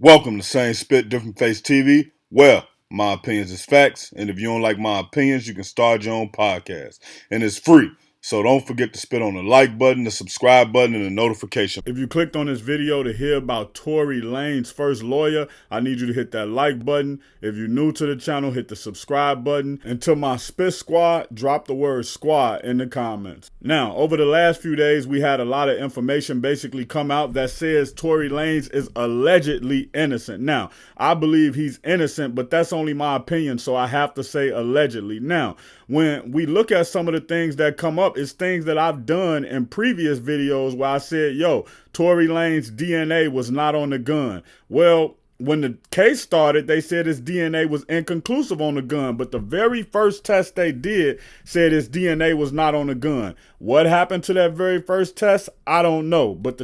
Welcome to Same Spit, Different Face TV. Well, my opinions is facts, and if you don't like my opinions, you can start your own podcast. And it's free. So don't forget to spit on the like button, the subscribe button, and the notification. If you clicked on this video to hear about Tory Lanez's first lawyer, I need you to hit that like button. If you're new to the channel, hit the subscribe button. And to my spit squad, drop the word squad in the comments. Now, over the last few days, we had a lot of information basically come out that says Tory Lanez is allegedly innocent. Now, I believe he's innocent, but that's only my opinion, so I have to say allegedly. Now, when we look at some of the things that come up, it's things that I've done in previous videos where I said, yo, Tory Lanez's DNA was not on the gun. Well, when the case started, they said his DNA was inconclusive on the gun, but the very first test they did said his DNA was not on the gun. What happened to that very first test? I don't know, but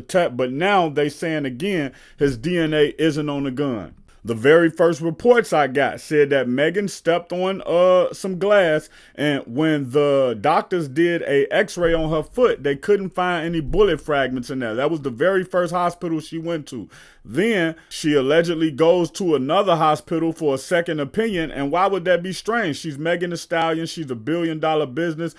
now they saying again his DNA isn't on the gun. The very first reports I got said that Megan stepped on some glass, and when the doctors did a x-ray on her foot, they couldn't find any bullet fragments in there. That was the very first hospital she went to. Then she allegedly goes to another hospital for a second opinion, and why would that be strange? She's Megan Thee Stallion. She's a billion-dollar business.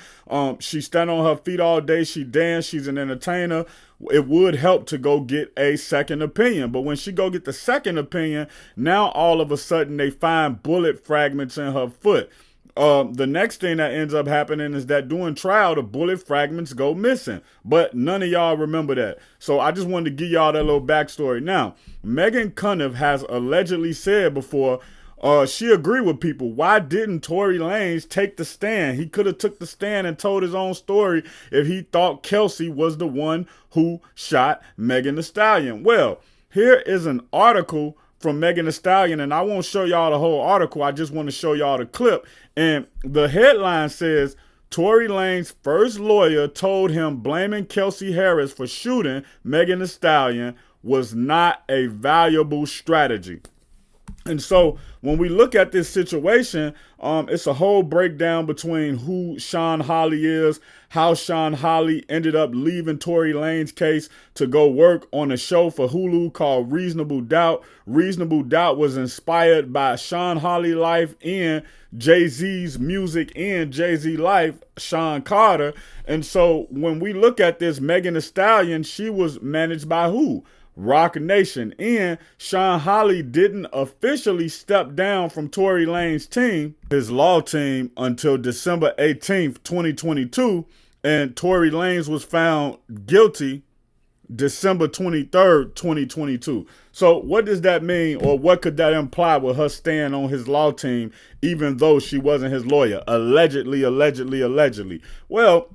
She stand on her feet all day. She dance. She's an entertainer. It would help to go get a second opinion. But when she go get the second opinion, now all of a sudden they find bullet fragments in her foot. The next thing that ends up happening is that during trial, the bullet fragments go missing. But none of y'all remember that. So I just wanted to give y'all that little backstory. Now, Megan Cunniff has allegedly said before, she agreed with people. Why didn't Tory Lanez take the stand? He could have took the stand and told his own story if he thought Kelsey was the one who shot Megan Thee Stallion. Well, here is an article from Megan Thee Stallion, and I won't show y'all the whole article. I just want to show y'all the clip. And the headline says, Tory Lanez's first lawyer told him blaming Kelsey Harris for shooting Megan Thee Stallion was not a valuable strategy. And so when we look at this situation, it's a whole breakdown between who SHAWN Holley is, how SHAWN Holley ended up leaving Tory Lanez's case to go work on a show for Hulu called Reasonable Doubt. Reasonable Doubt was inspired by SHAWN Holley life and Jay-Z's music and Jay-Z life, Sean Carter. And so when we look at this, Megan Thee Stallion, she was managed by who? Rock Nation. And SHAWN Holley didn't officially step down from Tory Lanez's team, his law team, until December 18th, 2022. And Tory Lanez was found guilty December 23rd, 2022. So what does that mean, or what could that imply with her staying on his law team, even though she wasn't his lawyer? Allegedly, allegedly, allegedly. Well,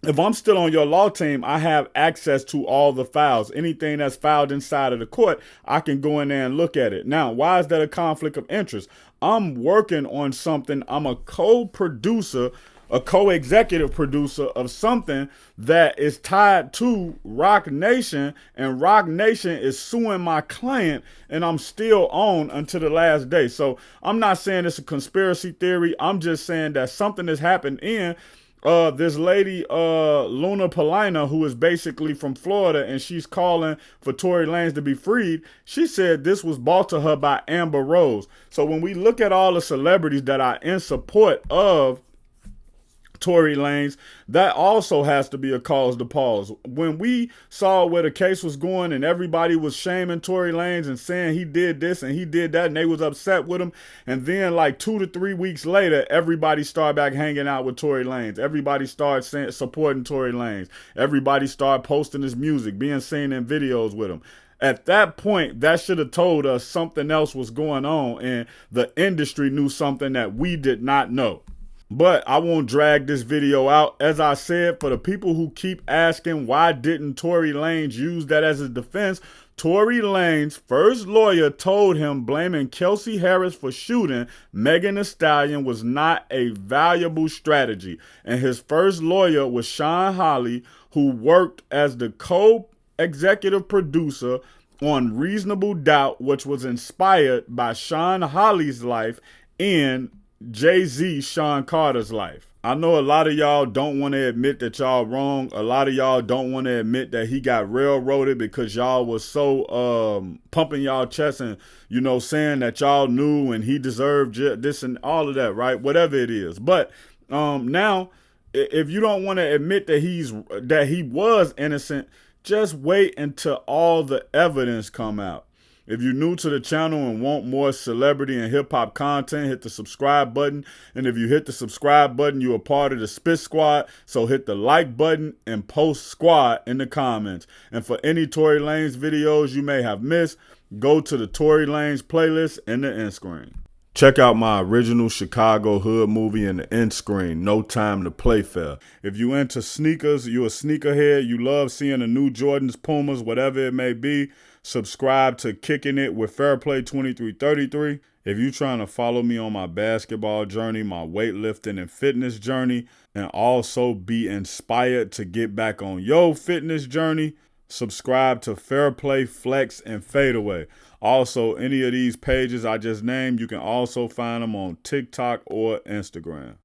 if I'm still on your law team, I have access to all the files. Anything that's filed inside of the court, I can go in there and look at it. Now, why is that a conflict of interest? I'm working on something. I'm a co-producer, a co-executive producer of something that is tied to Rock Nation, and Rock Nation is suing my client, and I'm still on until the last day. So I'm not saying it's a conspiracy theory. I'm just saying that something has happened in this lady, Luna Polina, who is basically from Florida, and she's calling for Tory Lanez to be freed. She said this was brought to her by Amber Rose. So when we look at all the celebrities that are in support of Tory Lanez, that also has to be a cause to pause. When we saw where the case was going and everybody was shaming Tory Lanez and saying he did this and he did that and they was upset with him, and then like 2 to 3 weeks later, everybody started back hanging out with Tory Lanez. Everybody started supporting Tory Lanez. Everybody started posting his music, being seen in videos with him. At that point, that should have told us something else was going on, and the industry knew something that we did not know. But I won't drag this video out. As I said, for the people who keep asking why didn't Tory Lanez use that as a defense, Tory Lanez's first lawyer told him blaming Kelsey Harris for shooting Megan Thee Stallion was not a valuable strategy. And his first lawyer was SHAWN Holley, who worked as the co-executive producer on Reasonable Doubt, which was inspired by SHAWN Holley's life and Jay-Z, Sean Carter's life. I know a lot of y'all don't want to admit that y'all wrong. A lot of y'all don't want to admit that he got railroaded because y'all was so pumping y'all chest and, saying that y'all knew and he deserved this and all of that, right? Whatever it is. But now, if you don't want to admit that he was innocent, just wait until all the evidence come out. If you're new to the channel and want more celebrity and hip hop content, hit the subscribe button. And if you hit the subscribe button, you're a part of the Spit Squad. So hit the like button and post squad in the comments. And for any Tory Lanez videos you may have missed, go to the Tory Lanez playlist in the end screen. Check out my original Chicago hood movie in the end screen, No Time to Play Fair. If you into sneakers, you a sneakerhead, you love seeing the new Jordans, Pumas, whatever it may be, subscribe to Kicking It with Fairplay 2333. If you trying to follow me on my basketball journey, my weightlifting and fitness journey, and also be inspired to get back on your fitness journey, subscribe to Fairplay, Flex, and Fadeaway. Also, any of these pages I just named, you can also find them on TikTok or Instagram.